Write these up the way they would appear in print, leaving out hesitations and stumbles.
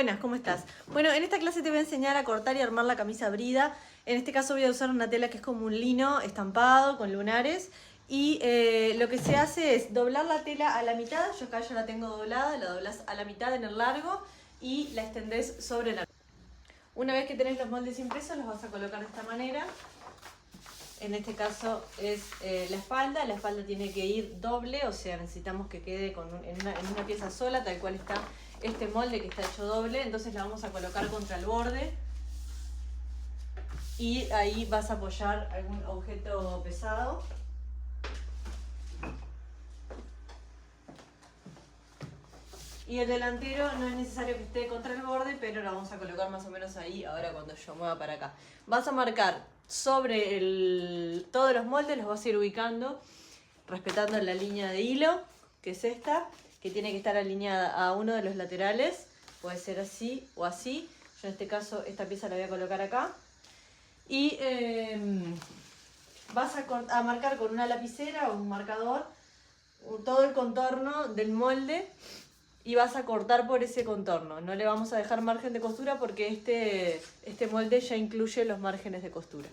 Buenas, ¿cómo estás? Bueno, en esta clase te voy a enseñar a cortar y armar la camisa brida. En este caso voy a usar una tela que es como un lino estampado con lunares. Y lo que se hace es doblar la tela a la mitad. Yo acá ya la tengo doblada, la doblás a la mitad en el largo y la extendés sobre la... Una vez que tenés los moldes impresos, los vas a colocar de esta manera. En este caso es la espalda tiene que ir doble, o sea, necesitamos que quede en una pieza sola, tal cual está este molde que está hecho doble. Entonces la vamos a colocar contra el borde y ahí vas a apoyar algún objeto pesado. Y el delantero no es necesario que esté contra el borde, pero lo vamos a colocar más o menos ahí ahora cuando yo mueva para acá. Vas a marcar sobre todos los moldes, los vas a ir ubicando, respetando la línea de hilo, que es esta, que tiene que estar alineada a uno de los laterales. Puede ser así o así. Yo en este caso esta pieza la voy a colocar acá. Y vas a marcar con una lapicera o un marcador todo el contorno del molde. Y vas a cortar por ese contorno. No le vamos a dejar margen de costura porque este molde ya incluye los márgenes de costura.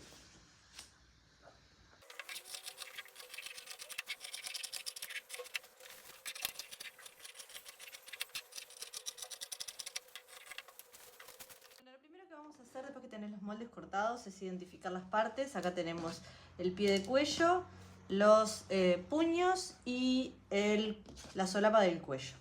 Bueno, lo primero que vamos a hacer después que tenés los moldes cortados es identificar las partes. Acá tenemos el pie de cuello, los puños y la solapa del cuello.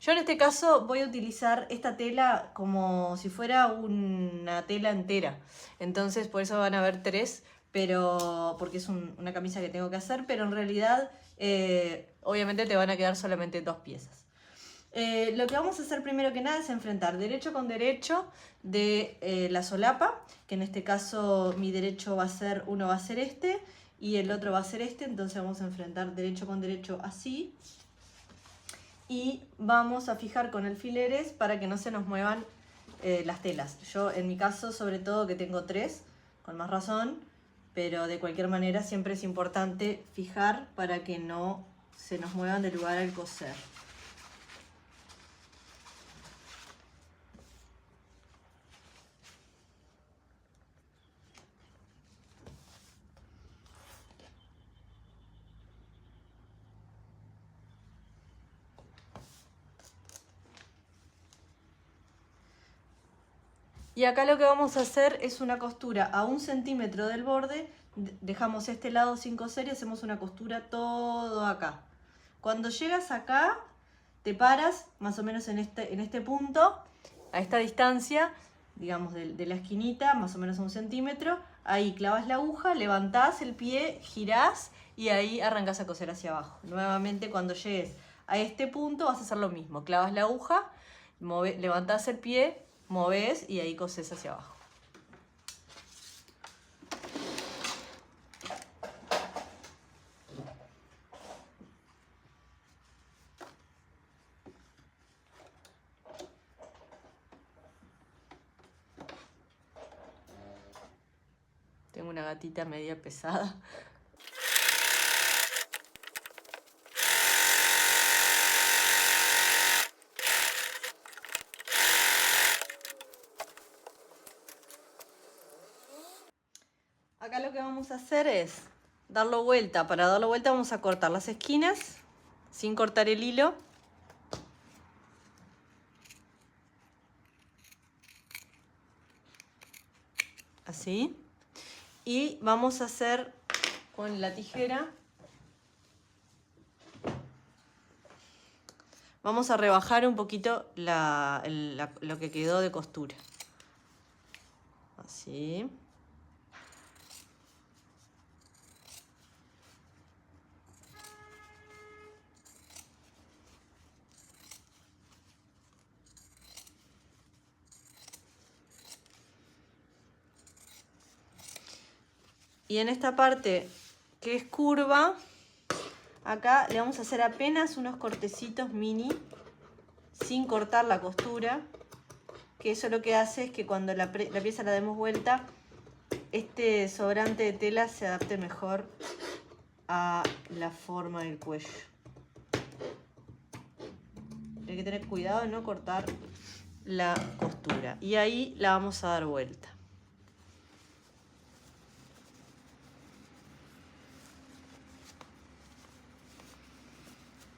Yo en este caso voy a utilizar esta tela como si fuera una tela entera. Entonces por eso van a ver tres, pero porque es una camisa que tengo que hacer, pero en realidad obviamente te van a quedar solamente dos piezas. Lo que vamos a hacer primero que nada es enfrentar derecho con derecho de la solapa, que en este caso mi derecho uno va a ser este y el otro va a ser este. Entonces vamos a enfrentar derecho con derecho así. Y vamos a fijar con alfileres para que no se nos muevan las telas. Yo en mi caso sobre todo que tengo tres, con más razón, pero de cualquier manera siempre es importante fijar para que no se nos muevan de lugar al coser. Y acá lo que vamos a hacer es una costura a 1 centímetro del borde. Dejamos este lado sin coser y hacemos una costura todo acá. Cuando llegas acá, te paras más o menos en este punto, a esta distancia, digamos de la esquinita, más o menos a 1 centímetro. Ahí clavas la aguja, levantás el pie, girás y ahí arrancás a coser hacia abajo. Nuevamente cuando llegues a este punto vas a hacer lo mismo. Clavas la aguja, levantás el pie, movés y ahí cosés hacia abajo. Tengo una gatita media pesada. Acá lo que vamos a hacer es darlo vuelta. Para darlo vuelta vamos a cortar las esquinas sin cortar el hilo. Así. Y vamos a hacer con la tijera, vamos a rebajar un poquito lo que quedó de costura. Así. Y en esta parte que es curva, acá le vamos a hacer apenas unos cortecitos mini, sin cortar la costura, que eso lo que hace es que cuando la pieza la demos vuelta, este sobrante de tela se adapte mejor a la forma del cuello. Hay que tener cuidado de no cortar la costura y ahí la vamos a dar vuelta.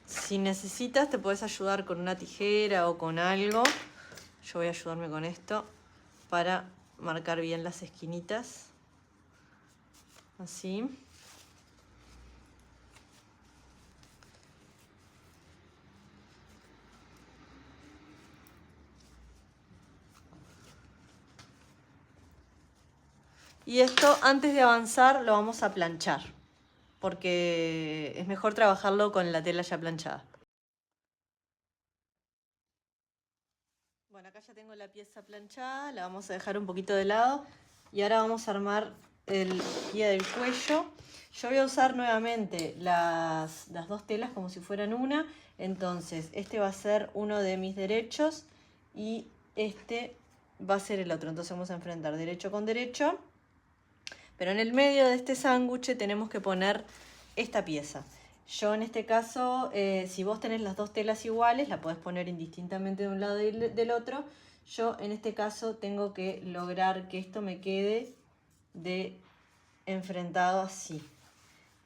Si necesitas te puedes ayudar con una tijera o con algo. Yo voy a ayudarme con esto para marcar bien las esquinitas. Así. Y esto, antes de avanzar, lo vamos a planchar, porque es mejor trabajarlo con la tela ya planchada. Bueno, acá ya tengo la pieza planchada, la vamos a dejar un poquito de lado y ahora vamos a armar el pie del cuello. Yo voy a usar nuevamente las dos telas como si fueran una, entonces este va a ser uno de mis derechos y este va a ser el otro, entonces vamos a enfrentar derecho con derecho. Pero en el medio de este sándwich tenemos que poner esta pieza. Yo en este caso, si vos tenés las dos telas iguales, la podés poner indistintamente de un lado y del otro. Yo en este caso tengo que lograr que esto me quede de enfrentado así.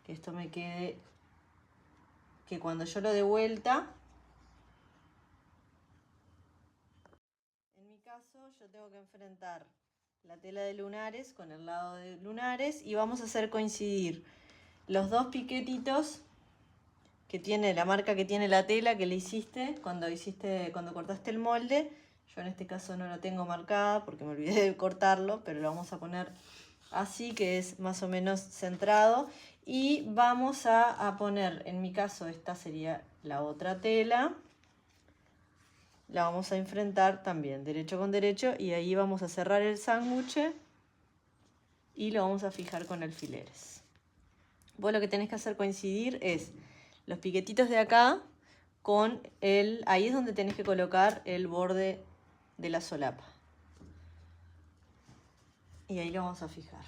Que esto me quede, que cuando yo lo dé vuelta, en mi caso yo tengo que enfrentar la tela de lunares con el lado de lunares y vamos a hacer coincidir los dos piquetitos que tiene la marca que tiene la tela que le hiciste cuando cortaste el molde. Yo en este caso no lo tengo marcada porque me olvidé de cortarlo, pero lo vamos a poner así, que es más o menos centrado. Y vamos a poner, en mi caso esta sería la otra tela, la vamos a enfrentar también derecho con derecho y ahí vamos a cerrar el sándwich y lo vamos a fijar con alfileres. Vos lo que tenés que hacer coincidir es los piquetitos de acá con ahí es donde tenés que colocar el borde de la solapa. Y ahí lo vamos a fijar.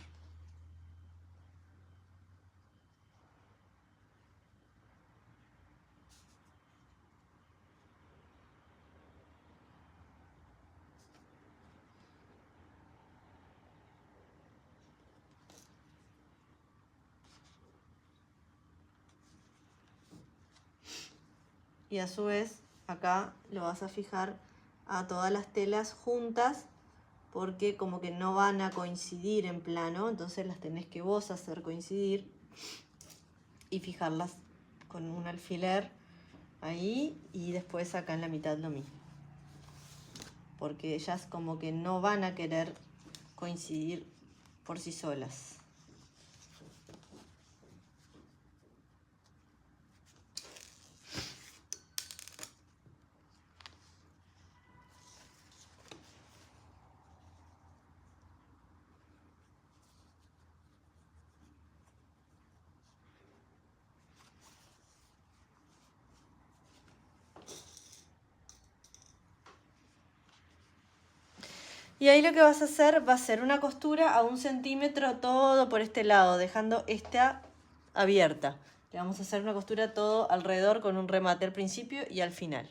Y a su vez acá lo vas a fijar a todas las telas juntas porque como que no van a coincidir en plano, entonces las tenés que vos hacer coincidir y fijarlas con un alfiler ahí y después acá en la mitad lo mismo, porque ellas como que no van a querer coincidir por sí solas. Y ahí lo que vas a hacer va a ser una costura a 1 centímetro todo por este lado, dejando esta abierta. Le vamos a hacer una costura todo alrededor con un remate al principio y al final.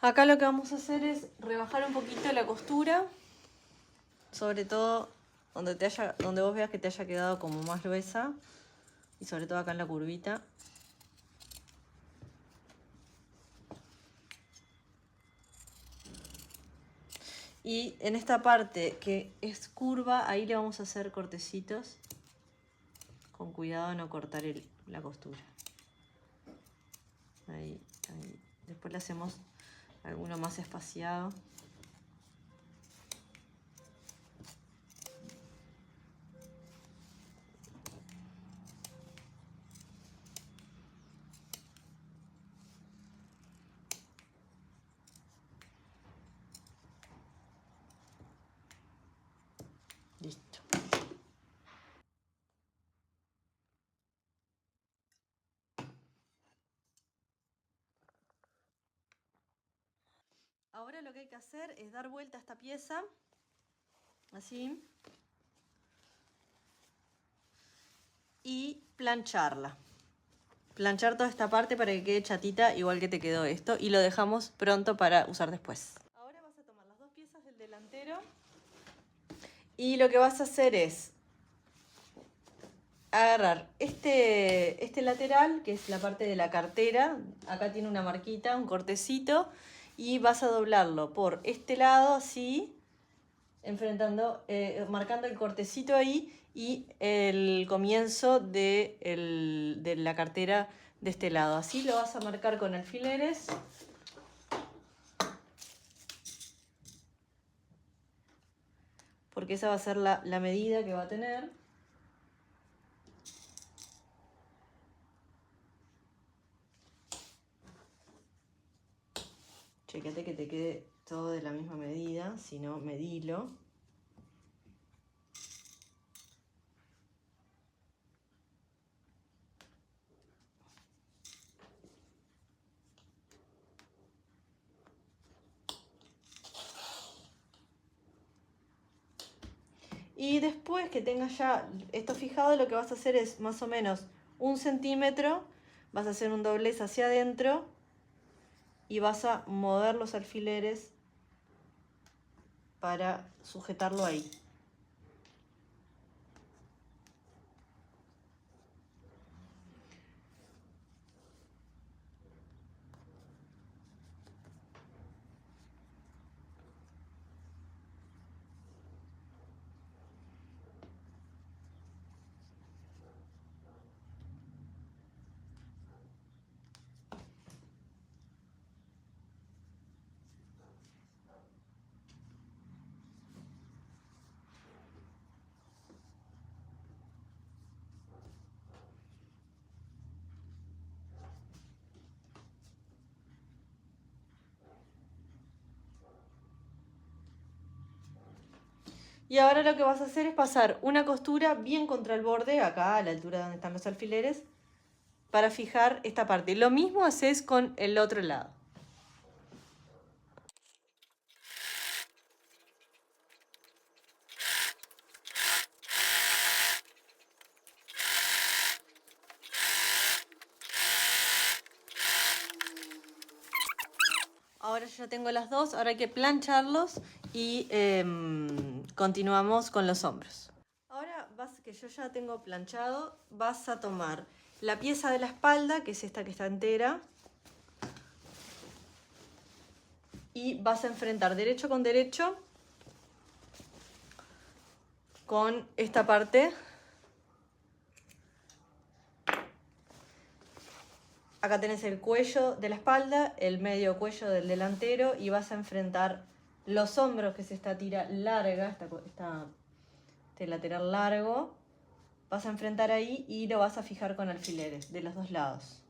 Acá lo que vamos a hacer es rebajar un poquito la costura, sobre todo donde vos veas que te haya quedado como más gruesa y sobre todo acá en la curvita. Y en esta parte que es curva, ahí le vamos a hacer cortecitos, con cuidado de no cortar la costura. Ahí, ahí. Después le hacemos alguno más espaciado. Listo. Ahora lo que hay que hacer es dar vuelta a esta pieza, así, y plancharla. Planchar toda esta parte para que quede chatita, igual que te quedó esto, y lo dejamos pronto para usar después. Ahora vas a tomar las dos piezas del delantero y lo que vas a hacer es agarrar este lateral, que es la parte de la cartera. Acá tiene una marquita, un cortecito, y vas a doblarlo por este lado así, enfrentando, marcando el cortecito ahí y el comienzo de la cartera de este lado. Así lo vas a marcar con alfileres. Porque esa va a ser la medida que va a tener. Chequete que te quede todo de la misma medida, si no, medilo. Y después que tengas ya esto fijado, lo que vas a hacer es más o menos 1 centímetro, vas a hacer un doblez hacia adentro y vas a mover los alfileres para sujetarlo ahí. Y ahora lo que vas a hacer es pasar una costura bien contra el borde, acá a la altura donde están los alfileres, para fijar esta parte. Lo mismo haces con el otro lado. Ahora yo ya tengo las dos, ahora hay que plancharlos y continuamos con los hombros. Ahora que yo ya tengo planchado, vas a tomar la pieza de la espalda, que es esta que está entera, y vas a enfrentar derecho con derecho con esta parte. Acá tenés el cuello de la espalda, el medio cuello del delantero y vas a enfrentar los hombros, que es esta tira larga, este lateral largo. Vas a enfrentar ahí y lo vas a fijar con alfileres de los dos lados.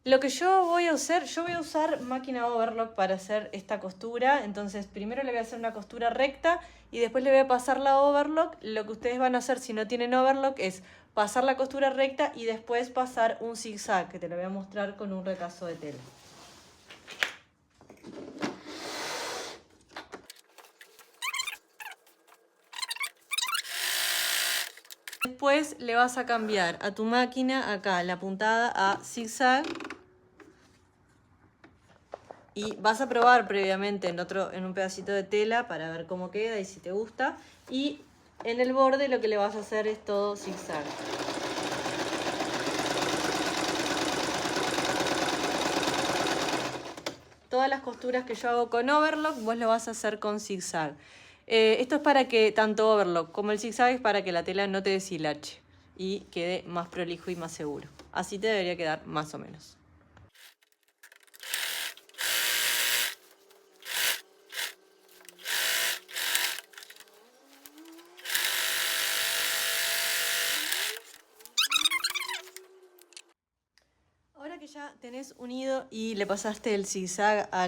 Lo que yo voy a usar máquina overlock para hacer esta costura. Entonces primero le voy a hacer una costura recta y después le voy a pasar la overlock. Lo que ustedes van a hacer si no tienen overlock es pasar la costura recta y después pasar un zigzag, que te lo voy a mostrar con un retazo de tela. Después le vas a cambiar a tu máquina acá la puntada a zigzag. Y vas a probar previamente en un pedacito de tela para ver cómo queda y si te gusta. Y en el borde lo que le vas a hacer es todo zigzag. Todas las costuras que yo hago con overlock, vos lo vas a hacer con zigzag. Esto es para que tanto overlock como el zigzag es para que la tela no te deshilache y quede más prolijo y más seguro. Así te debería quedar más o menos. Ahora que ya tenés unido y le pasaste el zigzag a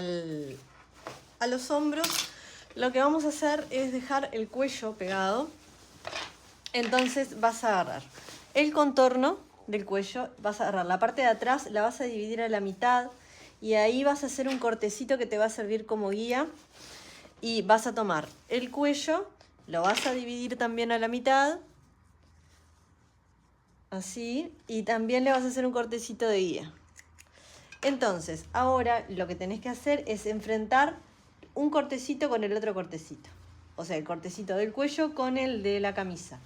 los hombros, lo que vamos a hacer es dejar el cuello pegado. Entonces vas a agarrar el contorno del cuello, vas a agarrar la parte de atrás, la vas a dividir a la mitad y ahí vas a hacer un cortecito que te va a servir como guía. Y vas a tomar el cuello, lo vas a dividir también a la mitad, así, y también le vas a hacer un cortecito de guía. Entonces, ahora lo que tenés que hacer es enfrentar un cortecito con el otro cortecito. O sea, el cortecito del cuello con el de la camisa.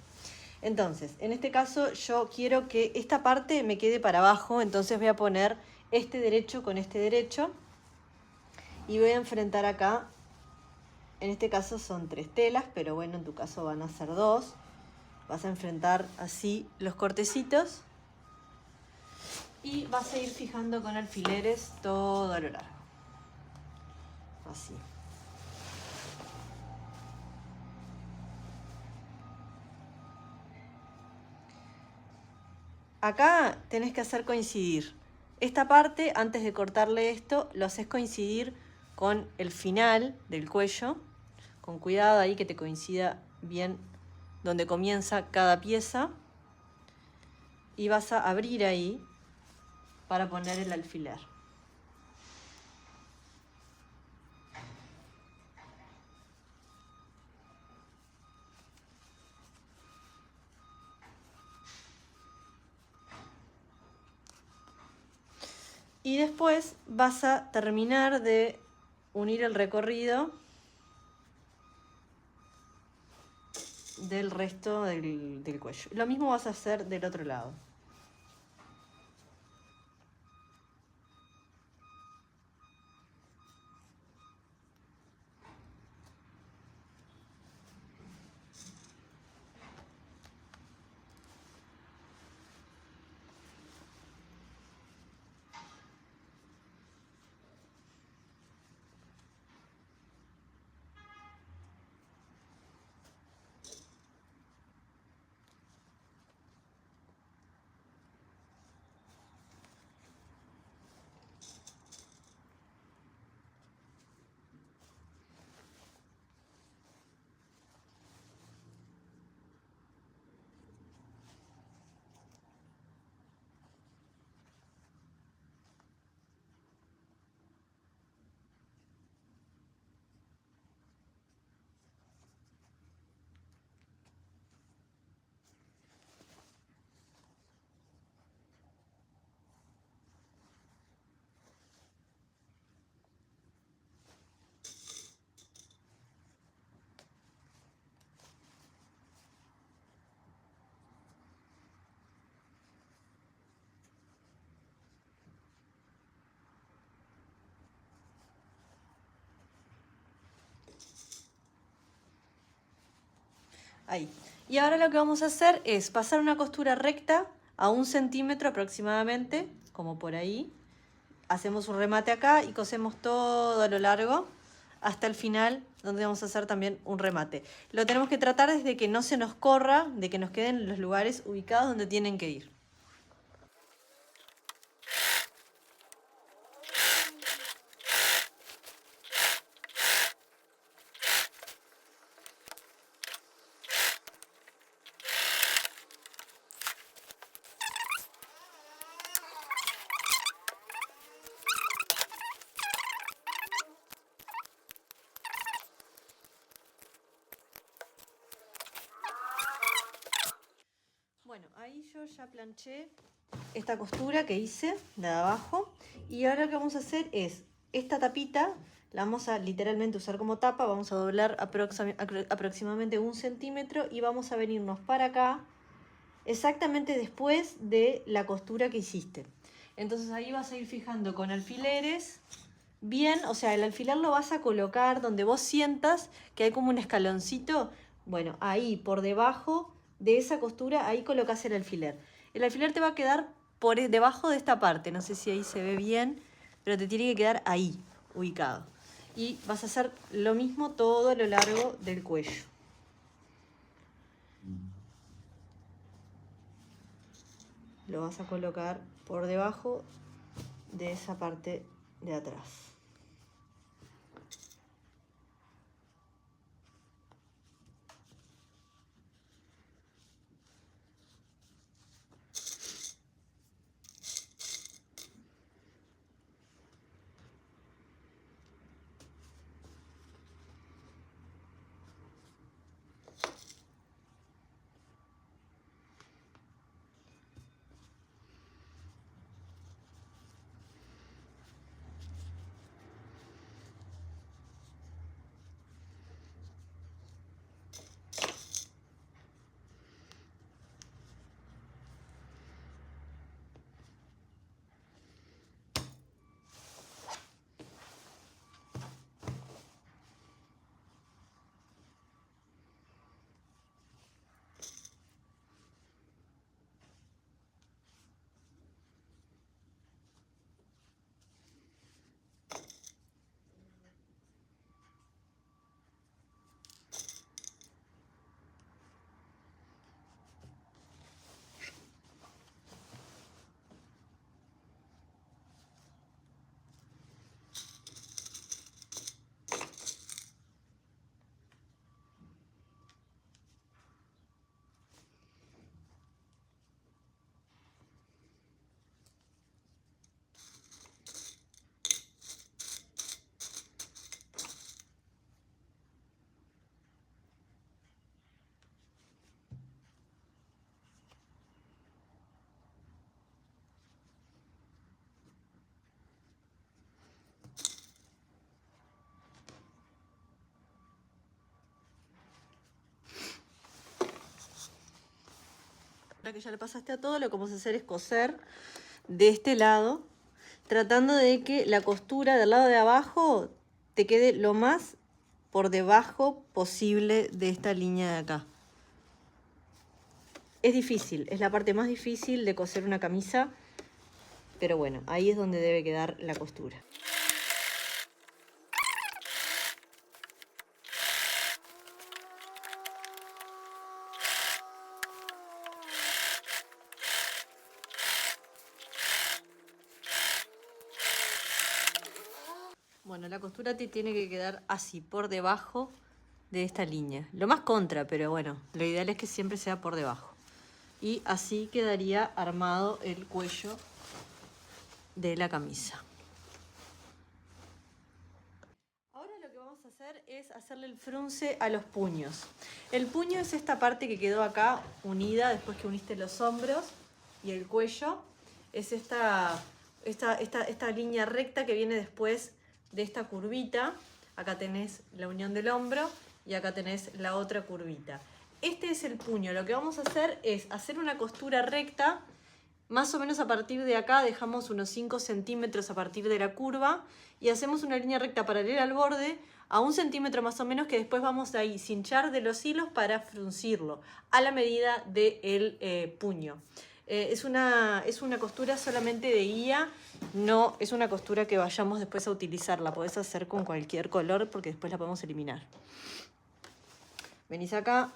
Entonces, en este caso yo quiero que esta parte me quede para abajo, entonces voy a poner este derecho con este derecho y voy a enfrentar acá. En este caso son 3 telas, pero bueno, en tu caso van a ser 2. Vas a enfrentar así los cortecitos y vas a ir fijando con alfileres todo a lo largo. Así. Acá tenés que hacer coincidir. Esta parte, antes de cortarle esto, lo haces coincidir con el final del cuello. Con cuidado ahí que te coincida bien donde comienza cada pieza. Y vas a abrir ahí para poner el alfiler. Y después vas a terminar de unir el recorrido del resto del cuello. Lo mismo vas a hacer del otro lado. Ahí. Y ahora lo que vamos a hacer es pasar una costura recta a 1 centímetro aproximadamente, como por ahí. Hacemos un remate acá y cosemos todo a lo largo hasta el final, donde vamos a hacer también un remate. Lo tenemos que tratar desde que no se nos corra, de que nos queden los lugares ubicados donde tienen que ir. Bueno, ahí yo ya planché esta costura que hice de abajo y ahora lo que vamos a hacer es esta tapita la vamos a literalmente usar como tapa, vamos a doblar aproximadamente 1 centímetro y vamos a venirnos para acá exactamente después de la costura que hiciste. Entonces ahí vas a ir fijando con alfileres bien, o sea, el alfiler lo vas a colocar donde vos sientas que hay como un escaloncito. Bueno, ahí por debajo de esa costura, ahí colocas el alfiler. El alfiler te va a quedar por debajo de esta parte, no sé si ahí se ve bien, pero te tiene que quedar ahí, ubicado. Y vas a hacer lo mismo todo a lo largo del cuello. Lo vas a colocar por debajo de esa parte de atrás. Ahora que ya le pasaste a todo, lo que vamos a hacer es coser de este lado, tratando de que la costura del lado de abajo te quede lo más por debajo posible de esta línea de acá. Es difícil, es la parte más difícil de coser una camisa, pero bueno, ahí es donde debe quedar la costura. Bueno, la costura te tiene que quedar así, por debajo de esta línea. Lo más contra, pero bueno, lo ideal es que siempre sea por debajo. Y así quedaría armado el cuello de la camisa. Ahora lo que vamos a hacer es hacerle el frunce a los puños. El puño es esta parte que quedó acá unida después que uniste los hombros y el cuello. Es esta línea recta que viene después de esta curvita. Acá tenés la unión del hombro y acá tenés la otra curvita. Este es el puño. Lo que vamos a hacer es hacer una costura recta. Más o menos a partir de acá dejamos unos 5 centímetros a partir de la curva y hacemos una línea recta paralela al borde a 1 centímetro más o menos, que después vamos a ir cinchar de los hilos para fruncirlo a la medida del puño. Es una costura solamente de guía, no es una costura que vayamos después a utilizar. La podés hacer con cualquier color porque después la podemos eliminar. Venís acá.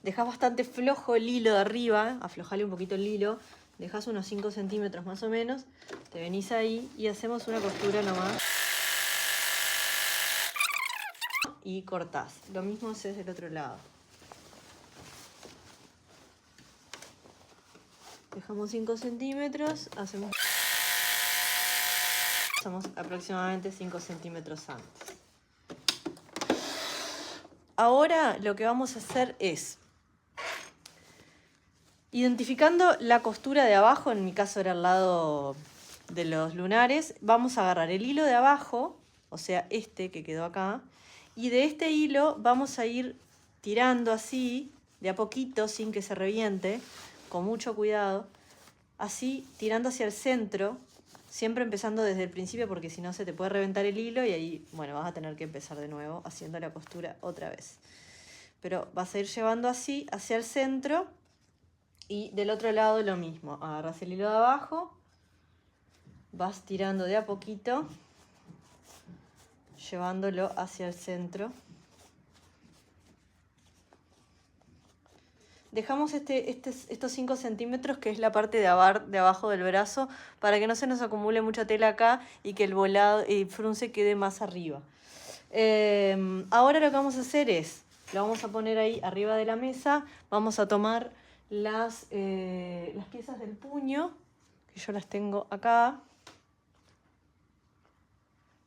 Dejás bastante flojo el hilo de arriba, aflojale un poquito el hilo, dejás unos 5 centímetros más o menos, te venís ahí y hacemos una costura nomás. Y cortás. Lo mismo haces del otro lado. Dejamos 5 centímetros, hacemos aproximadamente 5 centímetros antes. Ahora lo que vamos a hacer es, identificando la costura de abajo, en mi caso era el lado de los lunares, vamos a agarrar el hilo de abajo, o sea, este que quedó acá, y de este hilo vamos a ir tirando así, de a poquito, sin que se reviente, con mucho cuidado, así, tirando hacia el centro, siempre empezando desde el principio porque si no se te puede reventar el hilo y ahí, bueno, vas a tener que empezar de nuevo haciendo la costura otra vez. Pero vas a ir llevando así hacia el centro y del otro lado lo mismo. Agarras el hilo de abajo, vas tirando de a poquito, llevándolo hacia el centro. Dejamos estos 5 centímetros, que es la parte de abajo del brazo, para que no se nos acumule mucha tela acá y que el volado y frunce quede más arriba. Ahora lo que vamos a hacer es, lo vamos a poner ahí arriba de la mesa, vamos a tomar las piezas del puño, que yo las tengo acá,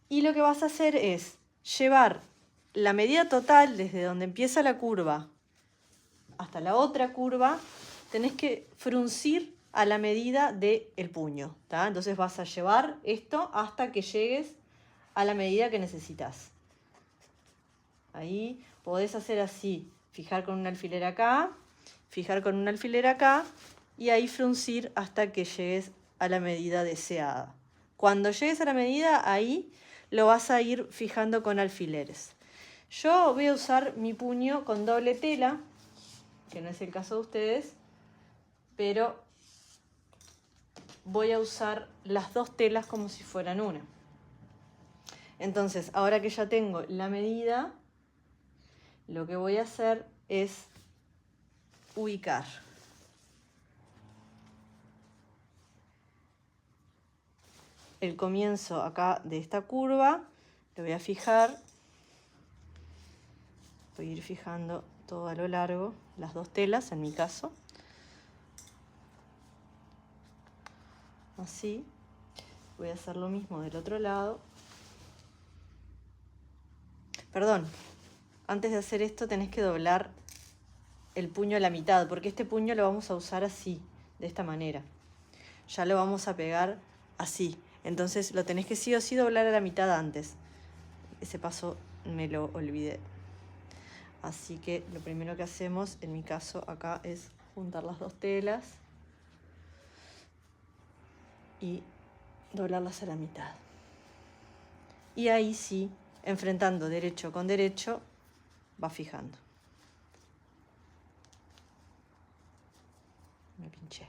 y lo que vas a hacer es llevar la medida total desde donde empieza la curva hasta la otra curva, tenés que fruncir a la medida del puño, ¿tá? Entonces vas a llevar esto hasta que llegues a la medida que necesitas. Ahí podés hacer así, fijar con un alfiler acá, fijar con un alfiler acá y ahí fruncir hasta que llegues a la medida deseada. Cuando llegues a la medida, ahí lo vas a ir fijando con alfileres. Yo voy a usar mi puño con doble tela, que no es el caso de ustedes, pero voy a usar las dos telas como si fueran una. Entonces, ahora que ya tengo la medida, lo que voy a hacer es ubicar el comienzo acá de esta curva, lo voy a fijar, voy a ir fijando todo a lo largo, las dos telas en mi caso, así. Voy a hacer lo mismo del otro lado. Perdón, antes de hacer esto tenés que doblar el puño a la mitad, porque este puño lo vamos a usar así, de esta manera. Ya lo vamos a pegar así. Entonces lo tenés que sí o sí doblar a la mitad antes. Ese paso me lo olvidé. Así que lo primero que hacemos, en mi caso acá, es juntar las dos telas y doblarlas a la mitad. Y ahí sí, enfrentando derecho con derecho, va fijando. Me pinché.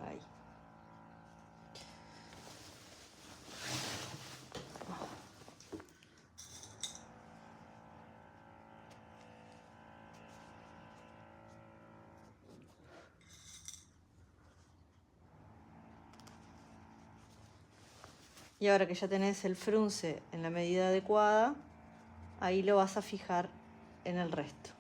Ahí. Y ahora que ya tenés el frunce en la medida adecuada, ahí lo vas a fijar en el resto.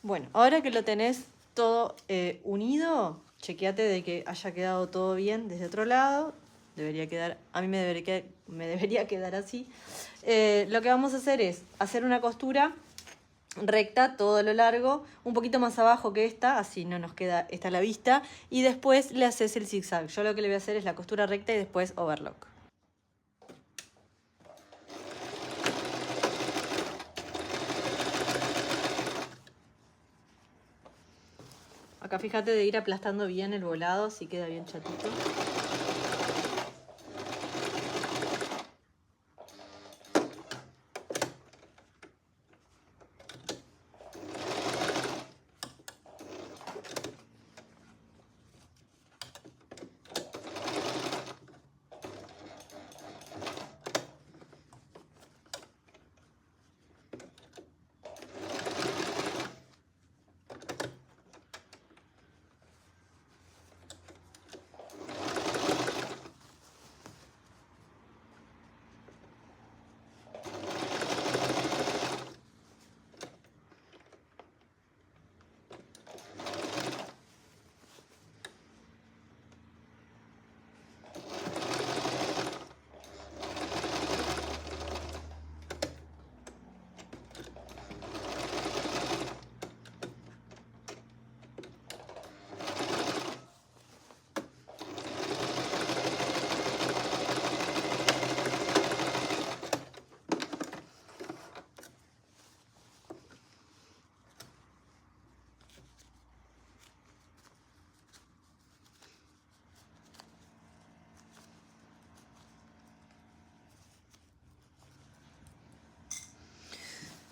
Bueno, ahora que lo tenés todo unido, chequeate de que haya quedado todo bien desde otro lado. Debería quedar, a mí me debería quedar así. Lo que vamos a hacer es hacer una costura recta todo a lo largo, un poquito más abajo que esta, así no nos queda esta a la vista, y después le haces el zigzag. Yo lo que le voy a hacer es la costura recta y después overlock. Acá fíjate de ir aplastando bien el volado, así queda bien chatito.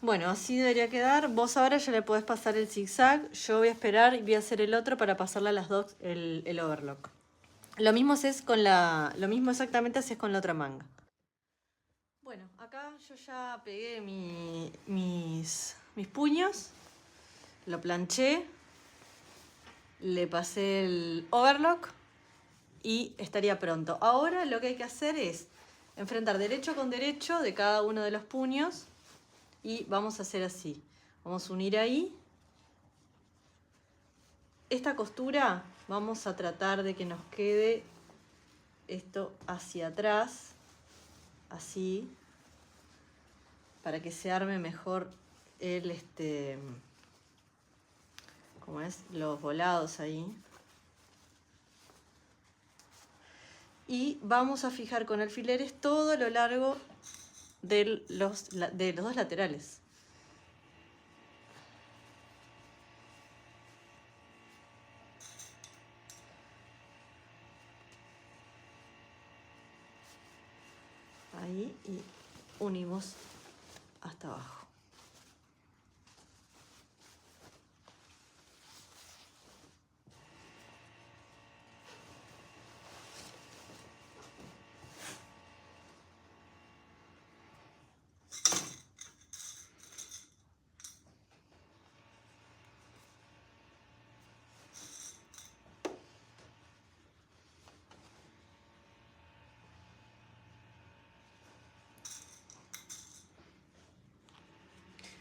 Bueno, así debería quedar. Vos ahora ya le podés pasar el zigzag. Yo voy a esperar y voy a hacer el otro para pasarle a las dos el overlock. Lo mismo haces con lo mismo exactamente haces con la otra manga. Bueno, acá yo ya pegué mis puños, lo planché, le pasé el overlock y estaría pronto. Ahora lo que hay que hacer es enfrentar derecho con derecho de cada uno de los puños y vamos a hacer así. Vamos a unir ahí. Esta costura vamos a tratar de que nos quede esto hacia atrás, así, para que se arme mejor el ¿cómo es? Los volados ahí. Y vamos a fijar con alfileres todo lo largo de los dos laterales. Ahí y unimos hasta abajo.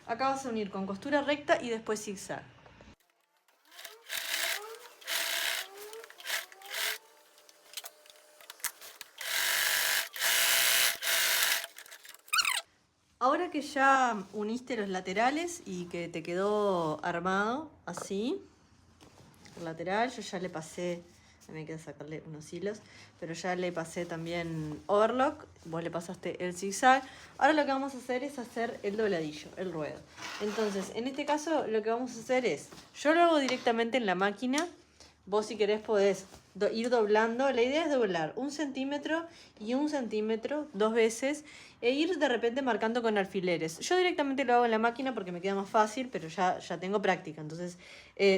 Acá vas a unir con costura recta y después zigzag. Ahora que ya uniste los laterales y que te quedó armado así, el lateral, yo ya le pasé, me queda sacarle unos hilos, pero ya le pasé también overlock, vos le pasaste el zigzag. Ahora lo que vamos a hacer es hacer el dobladillo, el ruedo. Entonces, en este caso lo que vamos a hacer es, yo lo hago directamente en la máquina, vos si querés podés ir doblando. La idea es doblar 1 centímetro y 1 centímetro 2 veces e ir de repente marcando con alfileres. Yo directamente lo hago en la máquina porque me queda más fácil, pero ya tengo práctica. Entonces,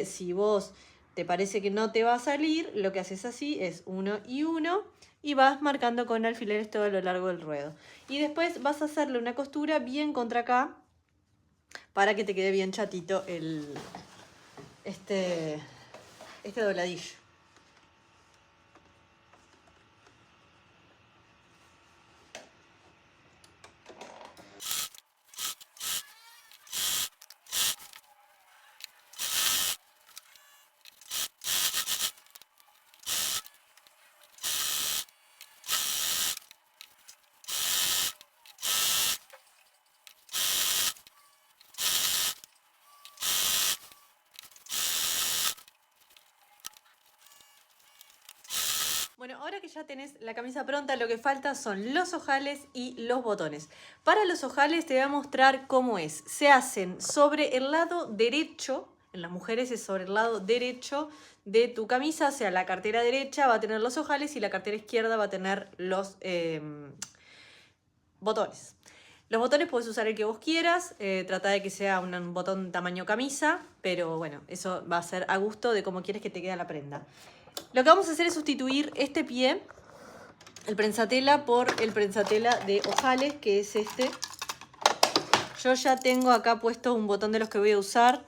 si vos te parece que no te va a salir, lo que haces así es 1 y 1 y vas marcando con alfileres todo a lo largo del ruedo. Y después vas a hacerle una costura bien contra acá para que te quede bien chatito este dobladillo. ahora que ya tenés la camisa pronta, lo que falta son los ojales y los botones. Para los ojales te voy a mostrar cómo es. Se hacen sobre el lado derecho, en las mujeres es sobre el lado derecho de tu camisa, o sea, la cartera derecha va a tener los ojales y la cartera izquierda va a tener los botones. Los botones puedes usar el que vos quieras, trata de que sea un botón tamaño camisa, pero bueno, eso va a ser a gusto de cómo quieres que te quede la prenda. Lo que vamos a hacer es sustituir este pie, el prensatela, por el prensatela de ojales, que es este. Yo ya tengo acá puesto un botón de los que voy a usar,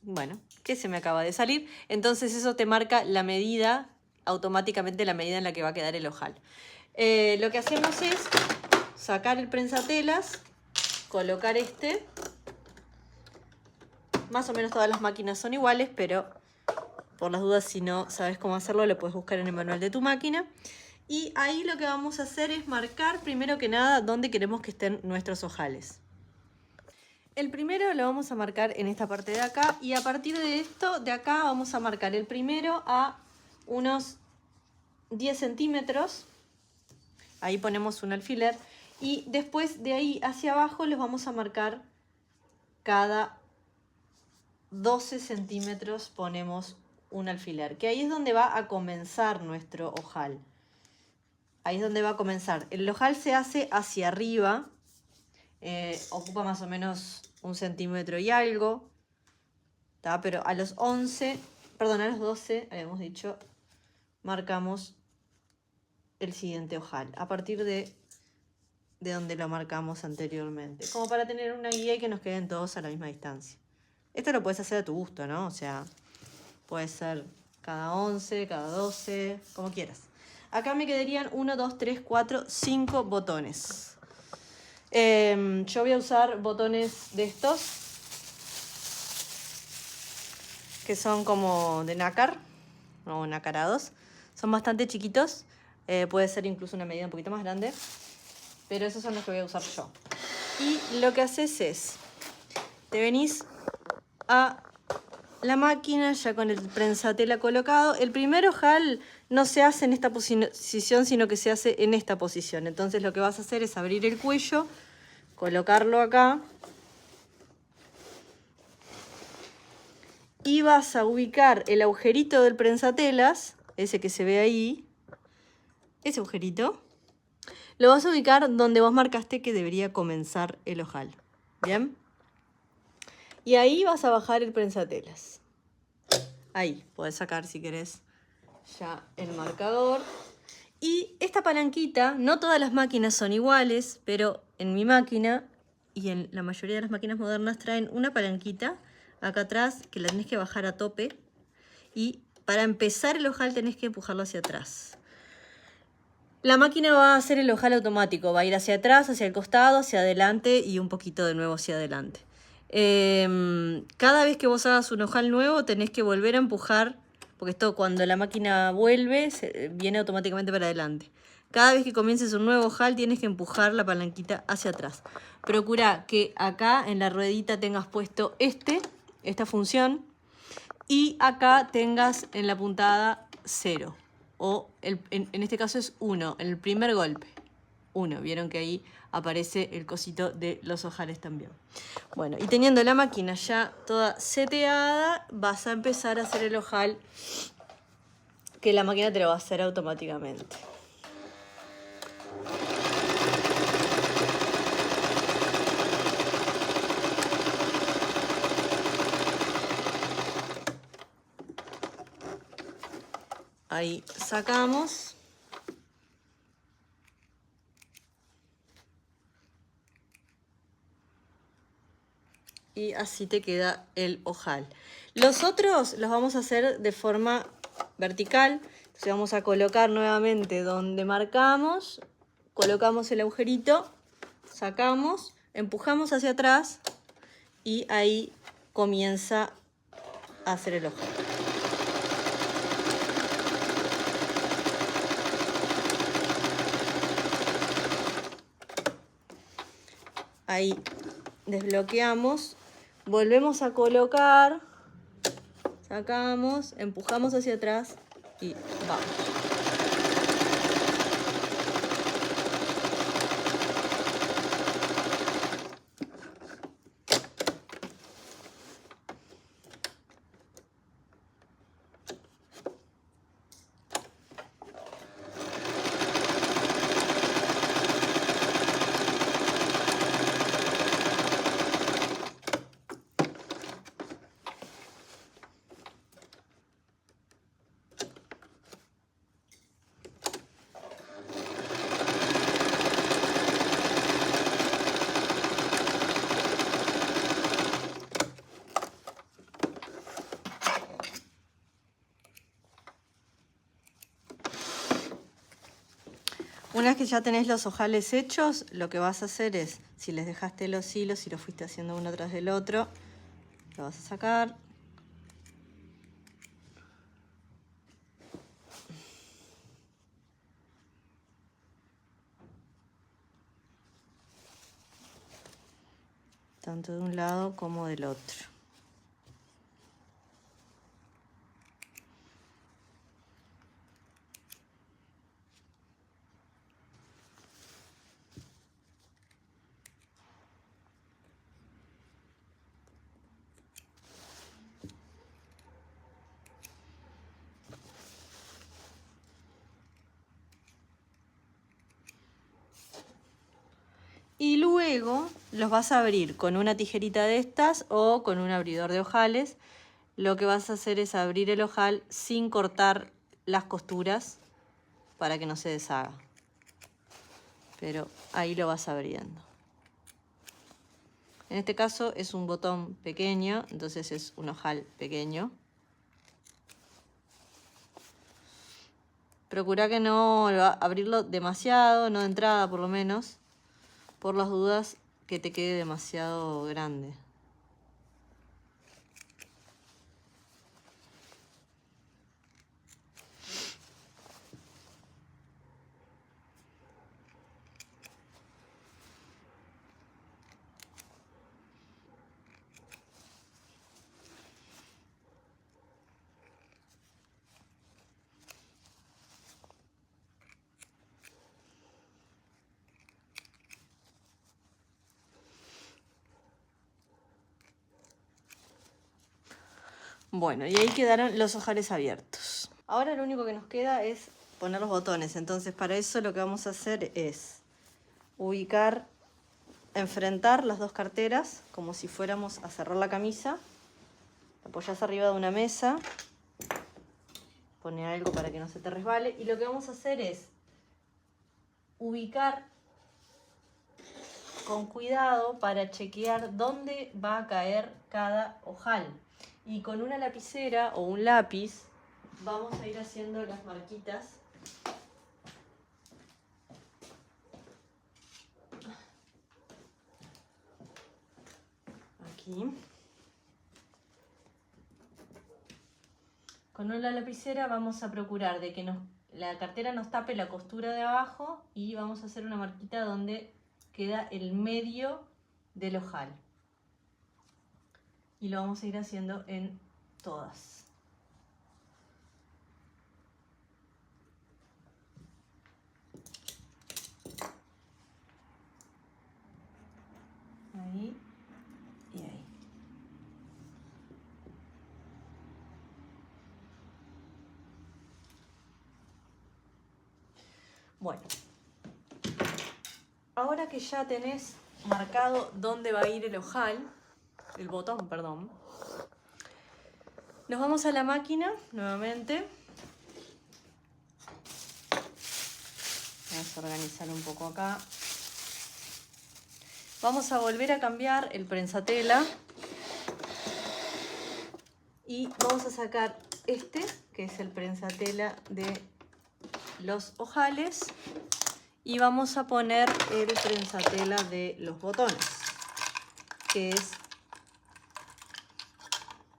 bueno, que se me acaba de salir. Entonces eso te marca la medida, automáticamente la medida en la que va a quedar el ojal. Lo que hacemos es sacar el prensatelas, colocar este. Más o menos todas las máquinas son iguales, pero por las dudas, si no sabes cómo hacerlo, lo puedes buscar en el manual de tu máquina. Y ahí lo que vamos a hacer es marcar, primero que nada, dónde queremos que estén nuestros ojales. El primero lo vamos a marcar en esta parte de acá, y a partir de esto de acá vamos a marcar el primero a unos 10 centímetros. Ahí ponemos un alfiler. Y después de ahí hacia abajo los vamos a marcar cada 12 centímetros ponemos un alfiler, que ahí es donde va a comenzar nuestro ojal. Ahí es donde va a comenzar. El ojal se hace hacia arriba, ocupa más o menos 1 centímetro y algo, ¿tá? Pero a los 11, perdón, a los 12, habíamos dicho, marcamos el siguiente ojal, a partir de donde lo marcamos anteriormente, como para tener una guía y que nos queden todos a la misma distancia. Esto lo puedes hacer a tu gusto, ¿no? O sea, puede ser cada 11, cada 12, como quieras. Acá me quedarían 1, 2, 3, 4, 5 botones. Yo voy a usar botones de estos, que son como de nácar, o nacarados. Son bastante chiquitos. Puede ser incluso una medida un poquito más grande. Pero esos son los que voy a usar yo. Y lo que haces es, te venís a la máquina ya con el prensatela colocado. El primer ojal no se hace en esta posición, sino que se hace en esta posición. Entonces lo que vas a hacer es abrir el cuello, colocarlo acá y vas a ubicar el agujerito del prensatelas, ese que se ve ahí, ese agujerito, lo vas a ubicar donde vos marcaste que debería comenzar el ojal. ¿Bien? Y ahí vas a bajar el prensatelas. Ahí, podés sacar si querés ya el marcador. Y esta palanquita, no todas las máquinas son iguales, pero en mi máquina y en la mayoría de las máquinas modernas traen una palanquita acá atrás que la tenés que bajar a tope. Y para empezar el ojal tenés que empujarlo hacia atrás. La máquina va a hacer el ojal automático, va a ir hacia atrás, hacia el costado, hacia adelante y un poquito de nuevo hacia adelante. Cada vez que vos hagas un ojal nuevo tenés que volver a empujar, porque esto cuando la máquina vuelve viene automáticamente para adelante. Cada vez que comiences un nuevo ojal tienes que empujar la palanquita hacia atrás. Procura que acá en la ruedita tengas puesto esta función, y acá tengas en la puntada 0. O en este caso es 1, en el primer golpe. 1, vieron que ahí aparece el cosito de los ojales también. Bueno, y teniendo la máquina ya toda seteada, vas a empezar a hacer el ojal, que la máquina te lo va a hacer automáticamente. Ahí sacamos. Y así te queda el ojal. Los otros los vamos a hacer de forma vertical. Entonces vamos a colocar nuevamente donde marcamos. Colocamos el agujerito, sacamos, empujamos hacia atrás y ahí comienza a hacer el ojal. Ahí desbloqueamos, volvemos a colocar, sacamos, empujamos hacia atrás y vamos. Una vez que ya tenés los ojales hechos, lo que vas a hacer es, si les dejaste los hilos y los fuiste haciendo uno tras del otro, lo vas a sacar. Tanto de un lado como del otro. Y luego los vas a abrir con una tijerita de estas o con un abridor de ojales. Lo que vas a hacer es abrir el ojal sin cortar las costuras para que no se deshaga. Pero ahí lo vas abriendo. En este caso es un botón pequeño, entonces es un ojal pequeño. Procura que no abrirlo demasiado, no de entrada por lo menos, por las dudas que te quede demasiado grande. Bueno, y ahí quedaron los ojales abiertos. Ahora lo único que nos queda es poner los botones. Entonces para eso lo que vamos a hacer es ubicar, enfrentar las dos carteras como si fuéramos a cerrar la camisa. La apoyas arriba de una mesa. Pone algo para que no se te resbale. Y lo que vamos a hacer es ubicar con cuidado para chequear dónde va a caer cada ojal. Y con una lapicera o un lápiz vamos a ir haciendo las marquitas. Aquí. Con una lapicera vamos a procurar de que la cartera nos tape la costura de abajo y vamos a hacer una marquita donde queda el medio del ojal. Y lo vamos a ir haciendo en todas. Ahí y ahí. Bueno, ahora que ya tenés marcado dónde va a ir el ojal, el botón, perdón, nos vamos a la máquina nuevamente. Vamos a organizar un poco acá. Vamos a volver a cambiar el prensatela y vamos a sacar este, que es el prensatela de los ojales, y vamos a poner el prensatela de los botones, que es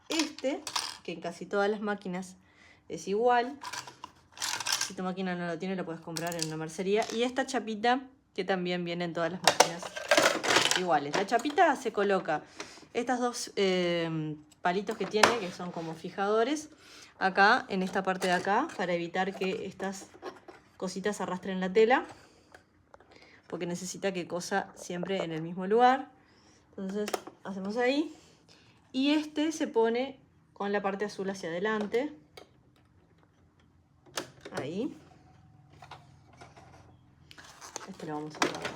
este, que en casi todas las máquinas es igual. Si tu máquina no lo tiene, lo puedes comprar en una mercería. Y esta chapita, que también viene en todas las máquinas iguales. La chapita se coloca estas dos palitos que tiene, que son como fijadores, acá, en esta parte de acá, para evitar que estas cositas arrastren la tela, porque necesita que cosa siempre en el mismo lugar. Entonces hacemos ahí. Y este se pone con la parte azul hacia adelante. Ahí. Este lo vamos a guardar.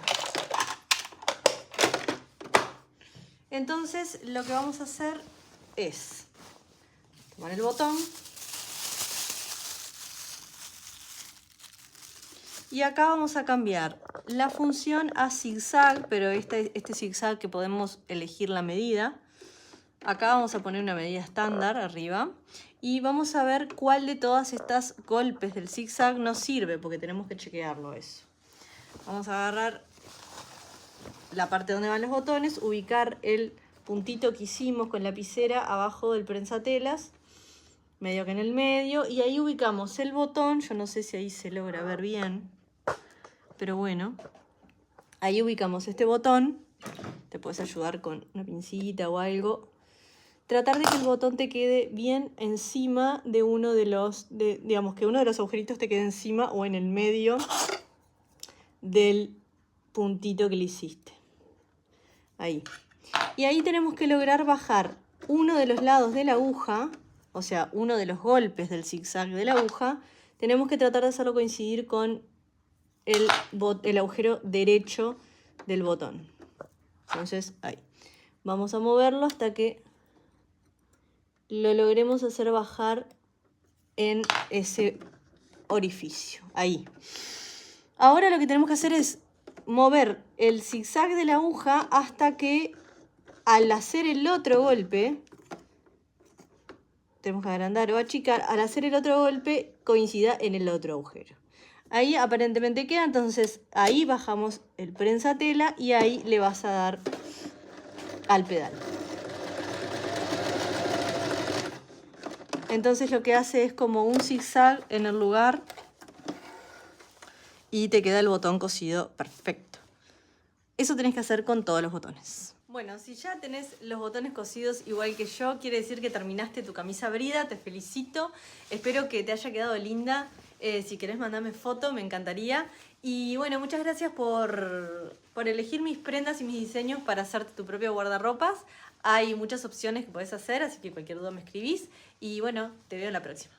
Entonces lo que vamos a hacer es tomar el botón y acá vamos a cambiar la función a zigzag, pero este zigzag que podemos elegir la medida. Acá vamos a poner una medida estándar arriba y vamos a ver cuál de todas estas golpes del zigzag nos sirve, porque tenemos que chequearlo eso. Vamos a agarrar la parte donde van los botones, ubicar el puntito que hicimos con lapicera abajo del prensatelas, medio que en el medio, y ahí ubicamos el botón. Yo no sé si ahí se logra ver bien, pero bueno, ahí ubicamos este botón. Te puedes ayudar con una pincita o algo. Tratar de que el botón te quede bien encima de uno de los, digamos que uno de los agujeritos te quede encima o en el medio del puntito que le hiciste. Ahí. Y ahí tenemos que lograr bajar uno de los lados de la aguja, o sea, uno de los golpes del zigzag de la aguja. Tenemos que tratar de hacerlo coincidir con el agujero derecho del botón. Entonces, ahí. Vamos a moverlo hasta que lo logremos hacer bajar en ese orificio. Ahí. Ahora lo que tenemos que hacer es mover el zigzag de la aguja hasta que al hacer el otro golpe, tenemos que agrandar o achicar, al hacer el otro golpe coincida en el otro agujero. Ahí aparentemente queda, entonces ahí bajamos el prensatela y ahí le vas a dar al pedal. Entonces lo que hace es como un zigzag en el lugar y te queda el botón cosido perfecto. Eso tenés que hacer con todos los botones. Bueno, si ya tenés los botones cosidos igual que yo, quiere decir que terminaste tu camisa brida. Te felicito. Espero que te haya quedado linda. Si querés mandarme foto, me encantaría. Y bueno, muchas gracias por elegir mis prendas y mis diseños para hacerte tu propio guardarropas. Hay muchas opciones que podés hacer, así que cualquier duda me escribís. Y bueno, te veo en la próxima.